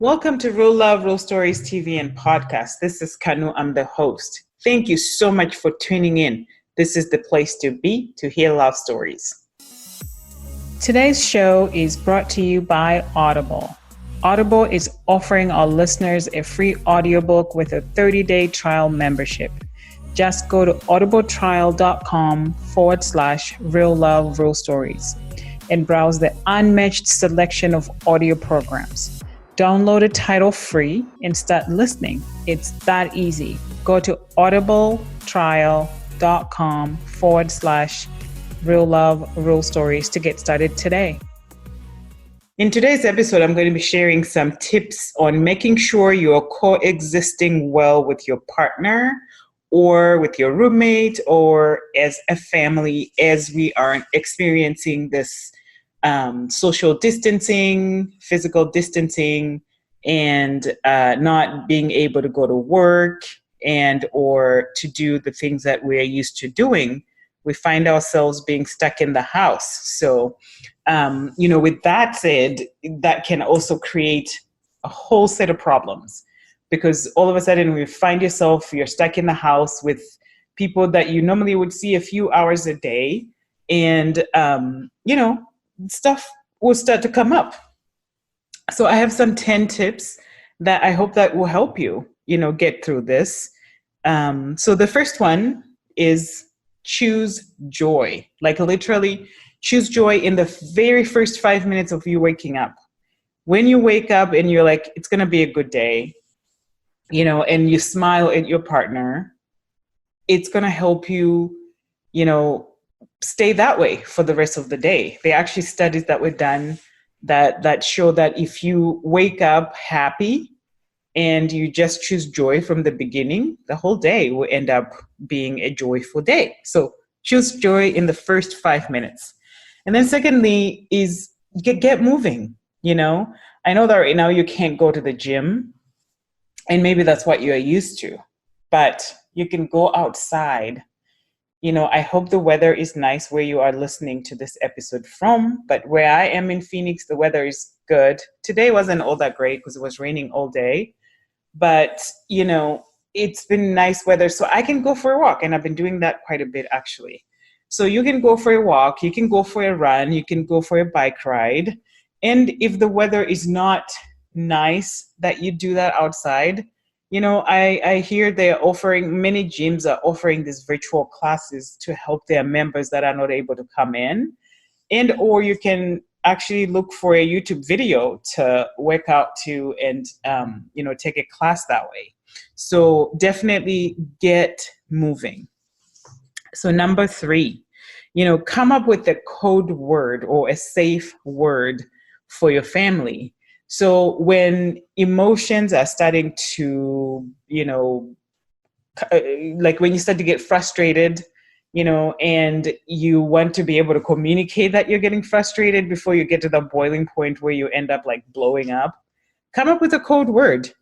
Welcome to Real Love, Real Stories TV and podcast. This is Kanu. I'm the host. Thank you so much for tuning in. This is the place to be to hear love stories. Today's show is brought to you by Audible. Audible is offering our listeners a free audiobook with a 30-day trial membership. Just go to audibletrial.com/Real Love, Real Stories and browse the unmatched selection of audio programs. Download a title free and start listening. It's that easy. Go to audibletrial.com/Real Love, Real Stories to get started today. In today's episode, I'm going to be sharing some tips on making sure you're coexisting well with your partner or with your roommate or as a family as we are experiencing this social distancing, physical distancing, and not being able to go to work and or to do the things that we're used to doing. We find ourselves being stuck in the house. So, with that said, that can also create a whole set of problems because all of a sudden you find yourself, you're stuck in the house with people that you normally would see a few hours a day. And, stuff will start to come up. So I have some 10 tips that I hope that will help you, get through this. So the first one is choose joy. Like literally choose joy in the very first 5 minutes of you waking up. When you wake up and you're like, it's going to be a good day, and you smile at your partner, it's going to help you, stay that way for the rest of the day. There are actually studies that were done that show that if you wake up happy and you just choose joy from the beginning, the whole day will end up being a joyful day. So choose joy in the first 5 minutes. And then secondly is get moving. I know that right now you can't go to the gym and maybe that's what you're used to, but you can go outside. I hope the weather is nice where you are listening to this episode from, but where I am in Phoenix, the weather is good. Today wasn't all that great because it was raining all day, but, it's been nice weather. So I can go for a walk, and I've been doing that quite a bit, actually. So you can go for a walk, you can go for a run, you can go for a bike ride. And if the weather is not nice that you do that outside, I hear many gyms are offering these virtual classes to help their members that are not able to come in. And, or you can actually look for a YouTube video to work out to and, take a class that way. So definitely get moving. So number 3, come up with a code word or a safe word for your family. So when emotions are starting to, like when you start to get frustrated, and you want to be able to communicate that you're getting frustrated before you get to the boiling point where you end up like blowing up, come up with a code word,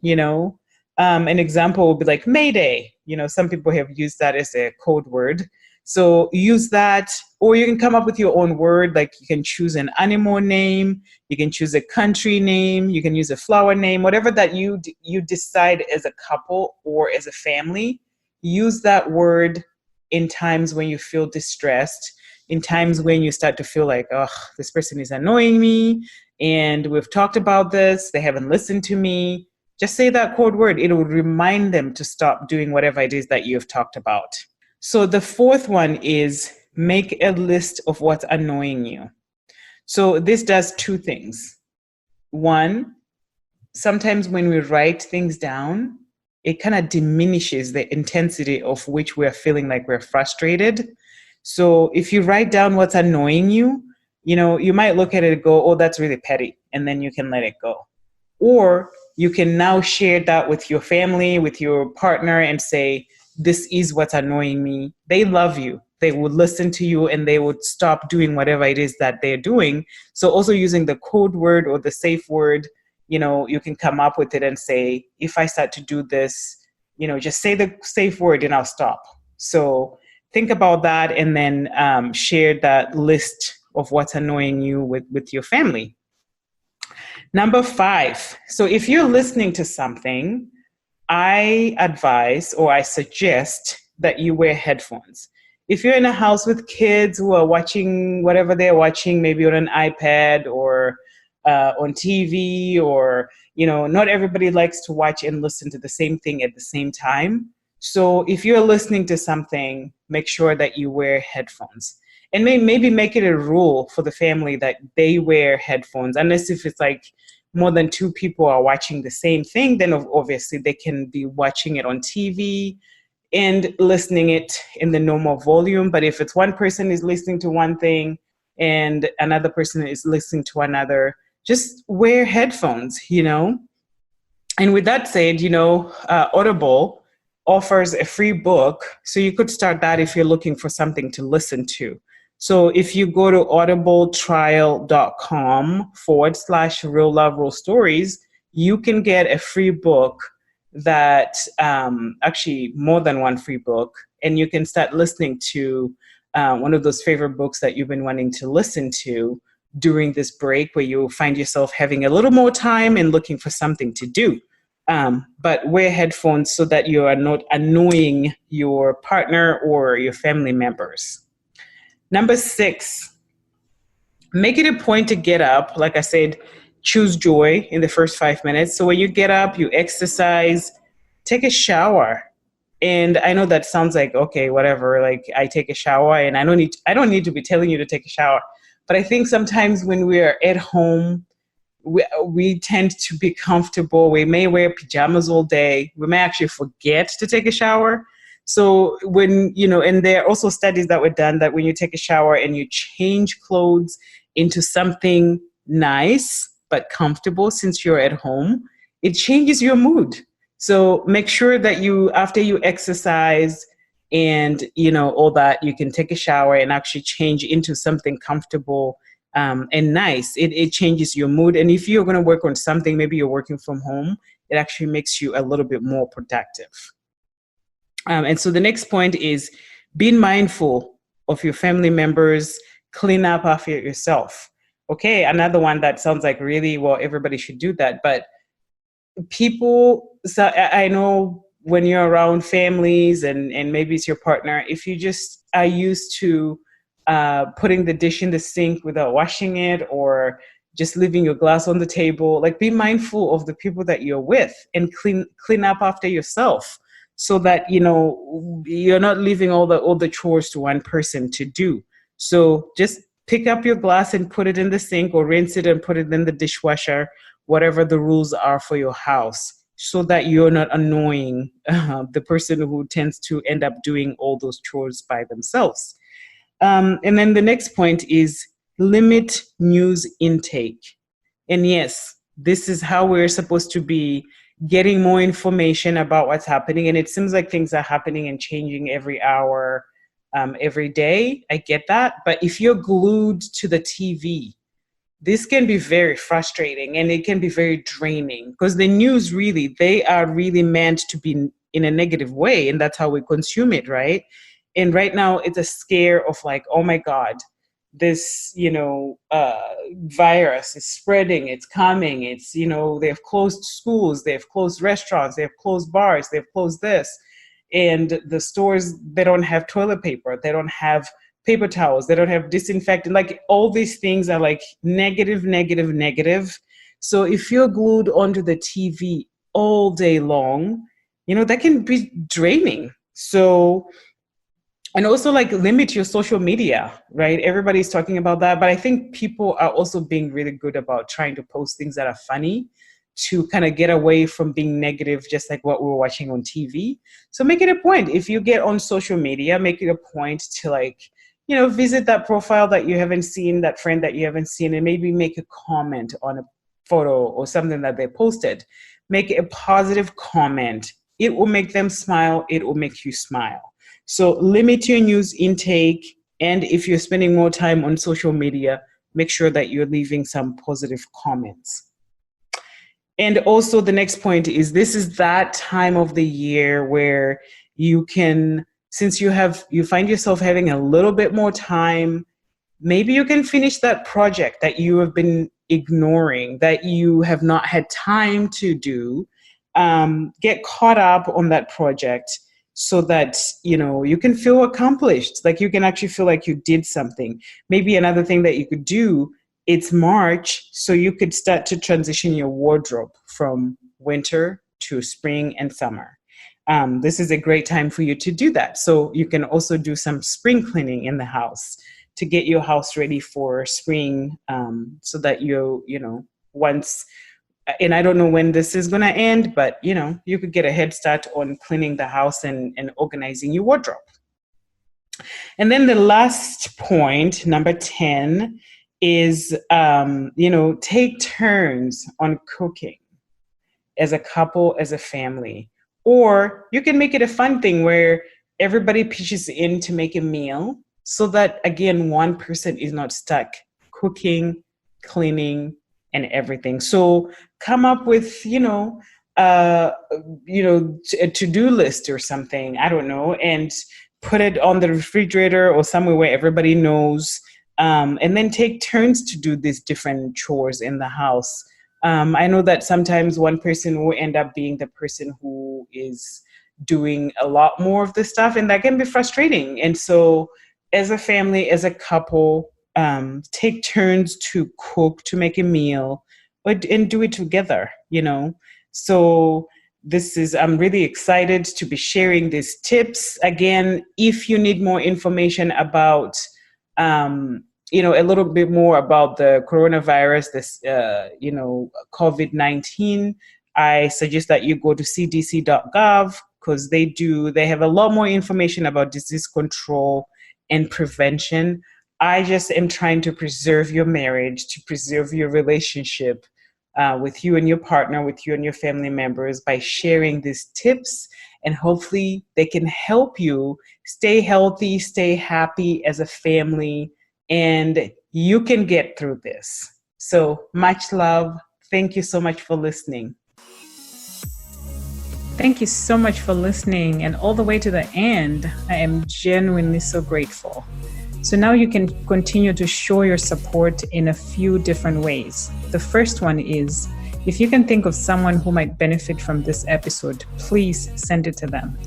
an example would be like Mayday. Some people have used that as a code word. So use that, or you can come up with your own word. Like you can choose an animal name, you can choose a country name, you can use a flower name, whatever that you decide as a couple or as a family. Use that word in times when you feel distressed, in times when you start to feel like, oh, this person is annoying me, and we've talked about this, they haven't listened to me. Just say that code word. It will remind them to stop doing whatever it is that you've talked about. So the fourth one is make a list of what's annoying you. So this does 2 things. One, sometimes when we write things down, it kind of diminishes the intensity of which we're feeling like we're frustrated. So if you write down what's annoying you, you might look at it and go, oh, that's really petty. And then you can let it go. Or you can now share that with your family, with your partner and say, this is what's annoying me. They love you. They would listen to you and they would stop doing whatever it is that they're doing. So also using the code word or the safe word, you can come up with it and say, if I start to do this, just say the safe word and I'll stop. So think about that and then share that list of what's annoying you with your family. Number 5. So if you're listening to something, I advise or I suggest that you wear headphones. If you're in a house with kids who are watching whatever they're watching, maybe on an iPad or on TV, or, not everybody likes to watch and listen to the same thing at the same time. So if you're listening to something, make sure that you wear headphones. And maybe make it a rule for the family that they wear headphones, unless if it's like more than 2 people are watching the same thing, then obviously they can be watching it on TV and listening it in the normal volume. But if it's one person is listening to one thing and another person is listening to another, just wear headphones. And with that said, Audible offers a free book. So you could start that if you're looking for something to listen to. So if you go to audibletrial.com/real love, real stories, you can get a free book that actually more than one free book, and you can start listening to one of those favorite books that you've been wanting to listen to during this break, where you find yourself having a little more time and looking for something to do. But wear headphones so that you are not annoying your partner or your family members. Number 6, make it a point to get up. Like I said, choose joy in the first 5 minutes. So when you get up, you exercise, take a shower. And I know that sounds like, okay, whatever, like I take a shower and I don't need to be telling you to take a shower. But I think sometimes when we are at home, we tend to be comfortable. We may wear pajamas all day. We may actually forget to take a shower. So when, and there are also studies that were done that when you take a shower and you change clothes into something nice but comfortable, since you're at home, it changes your mood. So make sure that after you exercise and, all that, you can take a shower and actually change into something comfortable and nice. It changes your mood. And if you're going to work on something, maybe you're working from home, it actually makes you a little bit more productive. And so the next point is being mindful of your family members, clean up after yourself. Okay, another one that sounds like really, well, everybody should do that. But so I know when you're around families and maybe it's your partner, if you just are used to putting the dish in the sink without washing it, or just leaving your glass on the table, like be mindful of the people that you're with and clean up after yourself, so that you're not leaving all the chores to one person to do. So just pick up your glass and put it in the sink, or rinse it and put it in the dishwasher, whatever the rules are for your house, so that you're not annoying the person who tends to end up doing all those chores by themselves. And then the next point is limit news intake. And yes, this is how we're supposed to be getting more information about what's happening. And it seems like things are happening and changing every hour, every day. I get that. But if you're glued to the TV, this can be very frustrating and it can be very draining, because the news they are really meant to be in a negative way. And that's how we consume it, right? And right now it's a scare of like, oh my God, this, virus is spreading, it's coming, it's, they've closed schools, they've closed restaurants, they've closed bars, they've closed this. And the stores, they don't have toilet paper, they don't have paper towels, they don't have disinfectant, like all these things are like negative. So if you're glued onto the TV all day long, that can be draining. So, and also like limit your social media, right? Everybody's talking about that, but I think people are also being really good about trying to post things that are funny to kind of get away from being negative, just like what we're watching on TV. So make it a point. If you get on social media, make it a point to visit that profile that you haven't seen, that friend that you haven't seen, and maybe make a comment on a photo or something that they posted. Make a positive comment. It will make them smile. It will make you smile. So limit your news intake. And if you're spending more time on social media, make sure that you're leaving some positive comments. And also the next point is, this is that time of the year where you can, since you find yourself having a little bit more time, maybe you can finish that project that you have been ignoring, that you have not had time to do. Get caught up on that project so that, you can feel accomplished, like you can actually feel like you did something. Maybe another thing that you could do, it's March, so you could start to transition your wardrobe from winter to spring and summer. This is a great time for you to do that. So you can also do some spring cleaning in the house to get your house ready for spring, so that once, and I don't know when this is going to end, but you could get a head start on cleaning the house and organizing your wardrobe. And then the last point, number 10, is, take turns on cooking as a couple, as a family. Or you can make it a fun thing where everybody pitches in to make a meal so that, again, one person is not stuck cooking, cleaning, and everything. So come up with, a to-do list or something, I don't know, and put it on the refrigerator or somewhere where everybody knows, and then take turns to do these different chores in the house. I know that sometimes one person will end up being the person who is doing a lot more of the stuff, and that can be frustrating. And so as a family, as a couple, take turns to cook, to make a meal, and do it together, So I'm really excited to be sharing these tips. Again, if you need more information about, a little bit more about the coronavirus, this, COVID-19, I suggest that you go to cdc.gov, because they have a lot more information about disease control and prevention. I just am trying to preserve your marriage, to preserve your relationship with you and your partner, with you and your family members, by sharing these tips, and hopefully they can help you stay healthy, stay happy as a family, and you can get through this. So much love. Thank you so much for listening. Thank you so much for listening, and all the way to the end. I am genuinely so grateful. So now you can continue to show your support in a few different ways. The first one is, if you can think of someone who might benefit from this episode, please send it to them.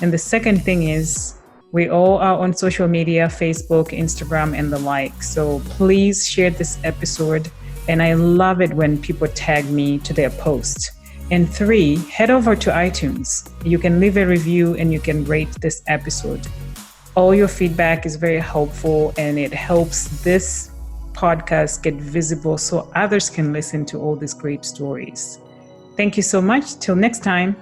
And the second thing is, we all are on social media, Facebook, Instagram, and the like. So please share this episode. And I love it when people tag me to their post. And 3, head over to iTunes. You can leave a review and you can rate this episode. All your feedback is very helpful, and it helps this podcast get visible so others can listen to all these great stories. Thank you so much. Till next time.